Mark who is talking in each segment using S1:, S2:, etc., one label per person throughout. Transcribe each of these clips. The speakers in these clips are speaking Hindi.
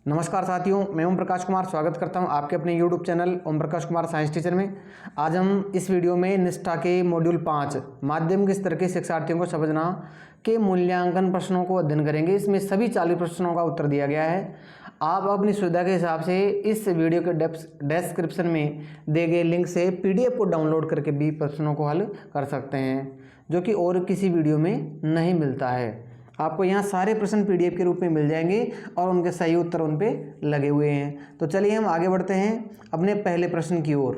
S1: नमस्कार साथियों, मैं ओम प्रकाश कुमार स्वागत करता हूं आपके अपने YouTube channel Om Prakash Kumar science teacher में। आज हम इस वीडियो में निष्ठा के मॉड्यूल 5 माध्यमिक स्तर के शिक्षार्थियों को समझना के मूल्यांकन प्रश्नों को अध्ययन करेंगे। इसमें सभी 40 प्रश्नों का उत्तर दिया गया है। आप अपनी सुविधा के हिसाब से इस वीडियो के डिस्क्रिप्शन में दिए गए लिंक से PDF को डाउनलोड करके भी प्रश्नों को हल कर सकते हैं, जो कि और किसी वीडियो में नहीं मिलता है। आपको यहाँ सारे प्रश्न PDF के रूप में मिल जाएंगे और उनके सही उत्तर उन पे लगे हुए हैं। तो चलिए हम आगे बढ़ते हैं अपने पहले प्रश्न की ओर।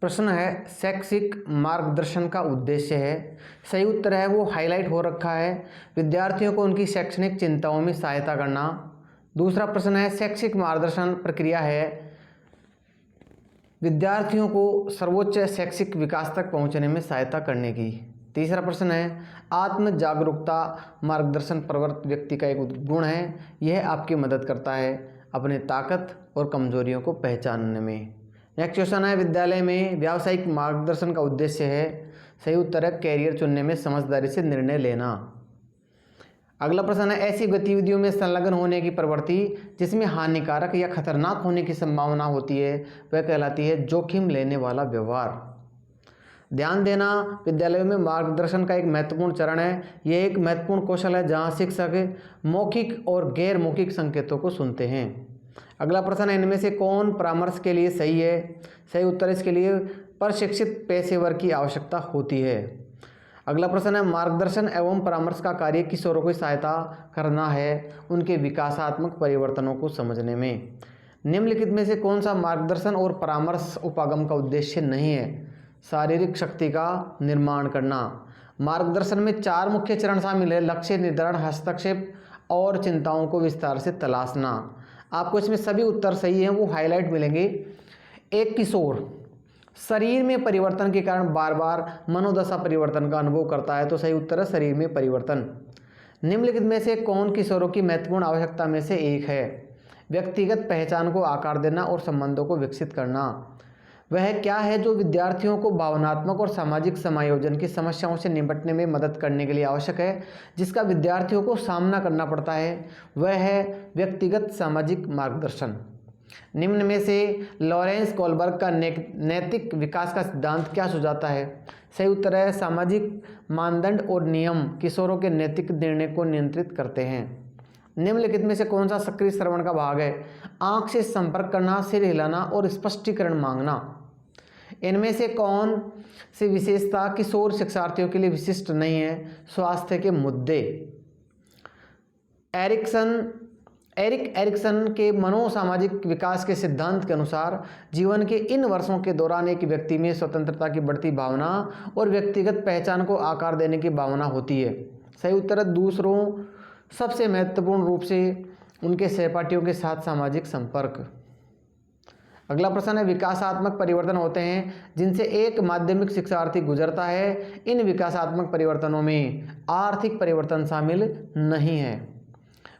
S1: प्रश्न है, शैक्षिक मार्गदर्शन का उद्देश्य है। सही उत्तर है वो हाईलाइट हो रखा है, विद्यार्थियों को उनकी शैक्षणिक चिंताओं में सहायता करना। दूसरा प्रश्न है, शैक्षिक मार्गदर्शन प्रक्रिया है विद्यार्थियों को सर्वोच्च शैक्षिक विकास तक पहुँचने में सहायता करने की। तीसरा प्रश्न है, आत्म जागरूकता मार्गदर्शन प्रवृत्त व्यक्ति का एक गुण है। यह आपकी मदद करता है अपने ताकत और कमजोरियों को पहचानने में। नेक्स्ट क्वेश्चन है, विद्यालय में व्यावसायिक मार्गदर्शन का उद्देश्य है। सही उत्तर है कैरियर चुनने में समझदारी से निर्णय लेना। अगला प्रश्न है, ऐसी गतिविधियों में संलग्न होने की प्रवृत्ति जिसमें हानिकारक या खतरनाक होने की संभावना होती है वह कहलाती है जोखिम लेने वाला व्यवहार। ध्यान देना, विद्यालयों में मार्गदर्शन का एक महत्वपूर्ण चरण है। यह एक महत्वपूर्ण कौशल है जहां शिक्षक मौखिक और गैर मौखिक संकेतों को सुनते हैं। अगला प्रश्न है, इनमें से कौन परामर्श के लिए सही है। सही उत्तर इसके लिए प्रशिक्षित पेशेवर की आवश्यकता होती है। अगला प्रश्न है, मार्गदर्शन एवं परामर्श का कार्य किशोरों की सहायता करना है उनके विकासात्मक परिवर्तनों को समझने में। निम्नलिखित में से कौन सा मार्गदर्शन और परामर्श उपागम का उद्देश्य नहीं है। शारीरिक शक्ति का निर्माण करना। मार्गदर्शन में 4 मुख्य चरण शामिल है, लक्ष्य निर्धारण, हस्तक्षेप और चिंताओं को विस्तार से तलाशना। आपको इसमें सभी उत्तर सही हैं, वो हाईलाइट मिलेंगे। एक किशोर शरीर में परिवर्तन के कारण बार बार मनोदशा परिवर्तन का अनुभव करता है, तो सही उत्तर है शरीर में परिवर्तन। निम्नलिखित में से कौन किशोरों की महत्वपूर्ण आवश्यकता में से एक है। व्यक्तिगत पहचान को आकार देना और संबंधों को विकसित करना। वह क्या है जो विद्यार्थियों को भावनात्मक और सामाजिक समायोजन की समस्याओं से निपटने में मदद करने के लिए आवश्यक है, जिसका विद्यार्थियों को सामना करना पड़ता है। वह है व्यक्तिगत सामाजिक मार्गदर्शन। निम्न में से लॉरेंस कोलबर्ग का नैतिक विकास का सिद्धांत क्या सुझाता है। सही उत्तर है सामाजिक मानदंड और नियम किशोरों के नैतिक निर्णय को नियंत्रित करते हैं। निम्नलिखित में से कौन सा सक्रिय श्रवण का भाग है। आंख से संपर्क करना, सिर हिलाना और स्पष्टीकरण मांगना। इनमें से कौन सी विशेषता किशोर शिक्षार्थियों के लिए विशिष्ट नहीं है। स्वास्थ्य के मुद्दे। एरिक एरिक्सन के मनोसामाजिक विकास के सिद्धांत के अनुसार जीवन के इन वर्षों के दौरान एक व्यक्ति में स्वतंत्रता की बढ़ती भावना और व्यक्तिगत पहचान को आकार देने की भावना होती है। सही उत्तर है दूसरों, सबसे महत्वपूर्ण रूप से उनके सहपाठियों के साथ सामाजिक संपर्क। अगला प्रश्न है, विकासात्मक परिवर्तन होते हैं जिनसे एक माध्यमिक शिक्षार्थी गुजरता है। इन विकासात्मक परिवर्तनों में आर्थिक परिवर्तन शामिल नहीं है।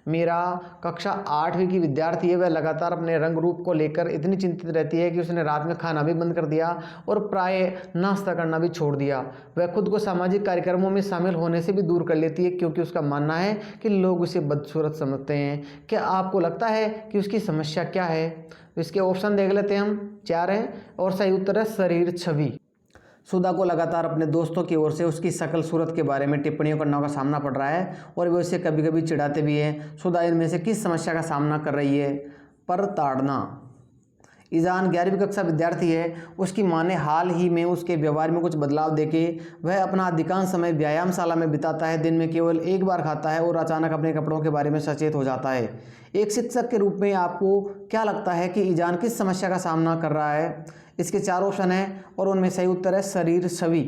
S1: मेरा कक्षा 8वीं की विद्यार्थी है, वह लगातार अपने रंग रूप को लेकर इतनी चिंतित रहती है कि उसने रात में खाना भी बंद कर दिया और प्राय नाश्ता करना भी छोड़ दिया। वह खुद को सामाजिक कार्यक्रमों में शामिल होने से भी दूर कर लेती है क्योंकि उसका मानना है कि लोग उसे बदसूरत समझते हैं। क्या आपको लगता है कि उसकी समस्या क्या है। तो इसके ऑप्शन देख लेते हैं हम, 4 हैं और सही उत्तर है शरीर छवि। सुधा को लगातार अपने दोस्तों की ओर से उसकी शकल सूरत के बारे में टिप्पणियों करने का सामना पड़ रहा है और वे उसे कभी कभी चिढ़ाते भी हैं। सुधा इनमें से किस समस्या का सामना कर रही है। परताड़ना। ईजान 11वीं कक्षा विद्यार्थी है। उसकी मां ने हाल ही में उसके व्यवहार में कुछ बदलाव देके वह अपना अधिकांश समय व्यायामशाला में बिताता है, दिन में केवल एक बार खाता है और अचानक अपने कपड़ों के बारे में सचेत हो जाता है। एक शिक्षक के रूप में आपको क्या लगता है कि ईजान किस समस्या का सामना कर रहा है। इसके 4 ऑप्शन हैं और उनमें सही उत्तर है शरीर छवि।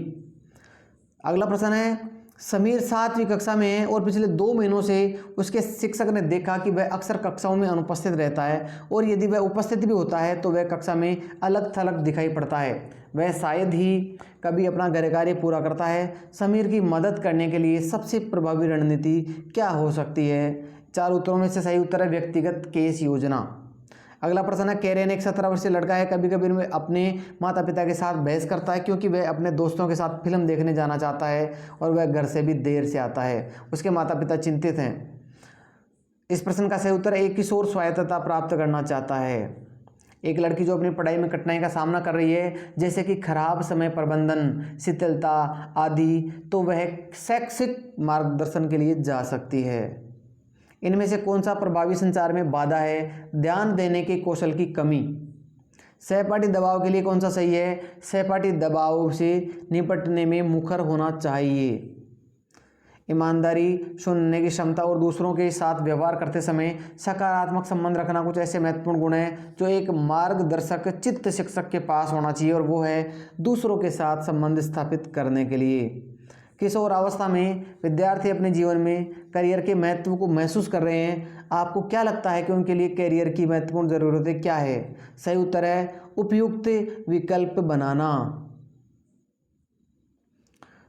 S1: अगला प्रश्न है, समीर 7वीं कक्षा में है और पिछले 2 महीनों से उसके शिक्षक ने देखा कि वह अक्सर कक्षाओं में अनुपस्थित रहता है और यदि वह उपस्थित भी होता है तो वह कक्षा में अलग थलग दिखाई पड़ता है। वह शायद ही कभी अपना गृह कार्य पूरा करता है। समीर की मदद करने के लिए सबसे प्रभावी रणनीति क्या हो सकती है। 4 उत्तरों में से सही उत्तर है व्यक्तिगत केस योजना। अगला प्रश्न है, कैरेन एक 17 वर्षीय लड़का है। कभी कभी वह अपने माता पिता के साथ बहस करता है क्योंकि वह अपने दोस्तों के साथ फिल्म देखने जाना चाहता है और वह घर से भी देर से आता है। उसके माता पिता चिंतित हैं। इस प्रश्न का सही उत्तर है एक किशोर स्वायत्तता प्राप्त करना चाहता है। एक लड़की जो अपनी पढ़ाई में कठिनाई का सामना कर रही है, जैसे कि खराब समय प्रबंधन, शिथिलता आदि, तो वह शैक्षिक मार्गदर्शन के लिए जा सकती है। इनमें से कौन सा प्रभावी संचार में बाधा है? ध्यान देने के कौशल की कमी। सहपाठी दबाव के लिए कौन सा सही है? सहपाठी दबाव से निपटने में मुखर होना चाहिए। ईमानदारी, सुनने की क्षमता और दूसरों के साथ व्यवहार करते समय सकारात्मक संबंध रखना कुछ ऐसे महत्वपूर्ण गुण हैं जो एक मार्गदर्शक चित्त शिक्षक के पास होना चाहिए, और वो है दूसरों के साथ संबंध स्थापित करने के लिए। किशोरावस्था में विद्यार्थी अपने जीवन में करियर के महत्व को महसूस कर रहे हैं। आपको क्या लगता है कि उनके लिए करियर की महत्वपूर्ण ज़रूरतें क्या है? सही उत्तर है उपयुक्त विकल्प बनाना।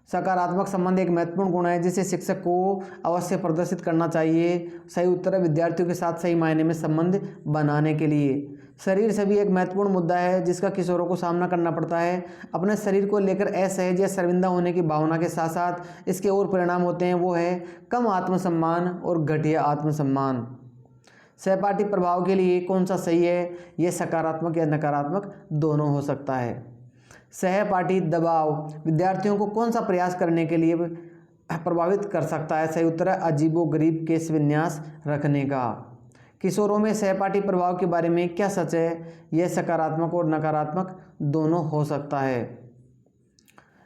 S1: सकारात्मक संबंध एक महत्वपूर्ण गुण है जिसे शिक्षक को अवश्य प्रदर्शित करना चाहिए। सही उत्तर है विद्यार्थियों के साथ सही मायने में संबंध बनाने के लिए। शरीर से भी एक महत्वपूर्ण मुद्दा है जिसका किशोरों को सामना करना पड़ता है। अपने शरीर को लेकर असहज या शर्मिंदा होने की भावना के साथ साथ इसके और परिणाम होते हैं, वो है कम आत्मसम्मान और घटिया आत्मसम्मान। सहपाठी प्रभाव के लिए कौन सा सही है? यह सकारात्मक या नकारात्मक दोनों हो सकता है। सहपाठी दबाव विद्यार्थियों को कौन सा प्रयास करने के लिए प्रभावित कर सकता है? सही उत्तर है अजीबोगरीब केश विन्यास रखने का। किशोरों में सहपाठी प्रभाव के बारे में क्या सच है? यह सकारात्मक और नकारात्मक दोनों हो सकता है।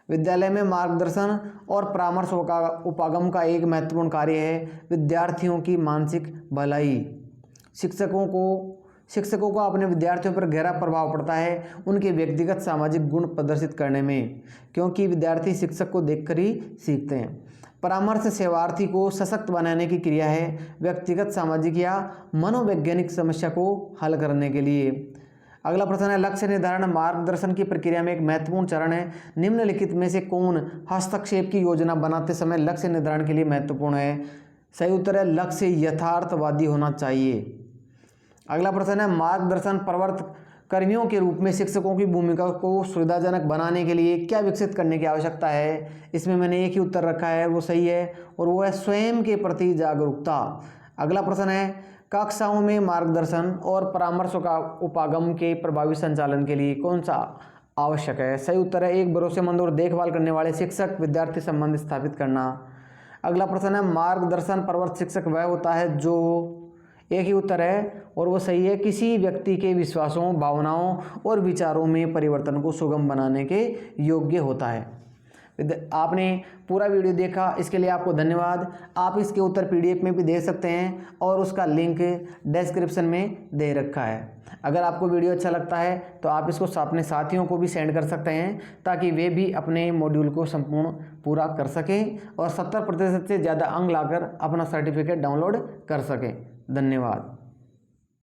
S1: विद्यालय में मार्गदर्शन और परामर्श उपागम का एक महत्वपूर्ण कार्य है विद्यार्थियों की मानसिक भलाई। शिक्षकों का अपने विद्यार्थियों पर गहरा प्रभाव पड़ता है उनके व्यक्तिगत सामाजिक गुण प्रदर्शित करने में, क्योंकि विद्यार्थी शिक्षक को देखकर ही सीखते हैं। परामर्श सेवार्थी को सशक्त बनाने की क्रिया है, व्यक्तिगत सामाजिक या मनोवैज्ञानिक समस्या को हल करने के लिए। अगला प्रश्न है लक्ष्य निर्धारण मार्गदर्शन की प्रक्रिया में एक महत्वपूर्ण चरण है। निम्नलिखित में से कौन हस्तक्षेप की योजना बनाते समय लक्ष्य निर्धारण के लिए महत्वपूर्ण है? सही उत्तर है लक्ष्य यथार्थवादी होना चाहिए। अगला प्रश्न है मार्गदर्शन प्रवर्तक कर्मियों के रूप में शिक्षकों की भूमिका को सुविधाजनक बनाने के लिए क्या विकसित करने की आवश्यकता है? इसमें मैंने एक ही उत्तर रखा है, वो सही है, और वो है स्वयं के प्रति जागरूकता। अगला प्रश्न है कक्षाओं में मार्गदर्शन और परामर्श का उपागम के प्रभावी संचालन के लिए कौन सा आवश्यक है? सही उत्तर है एक भरोसेमंद और देखभाल करने वाले शिक्षक विद्यार्थी संबंध स्थापित करना। अगला प्रश्न है मार्गदर्शन प्रवर्तक शिक्षक वह होता है जो, एक ही उत्तर है और वो सही है, किसी व्यक्ति के विश्वासों, भावनाओं और विचारों में परिवर्तन को सुगम बनाने के योग्य होता है। आपने पूरा वीडियो देखा, इसके लिए आपको धन्यवाद। आप इसके उत्तर पीडीएफ में भी दे सकते हैं और उसका लिंक डिस्क्रिप्शन में दे रखा है। अगर आपको वीडियो अच्छा लगता है तो आप इसको अपने साथियों को भी सेंड कर सकते हैं ताकि वे भी अपने मॉड्यूल को संपूर्ण पूरा कर सकें और 70% से ज़्यादा अंक लाकर अपना सर्टिफिकेट डाउनलोड कर सकें। धन्यवाद।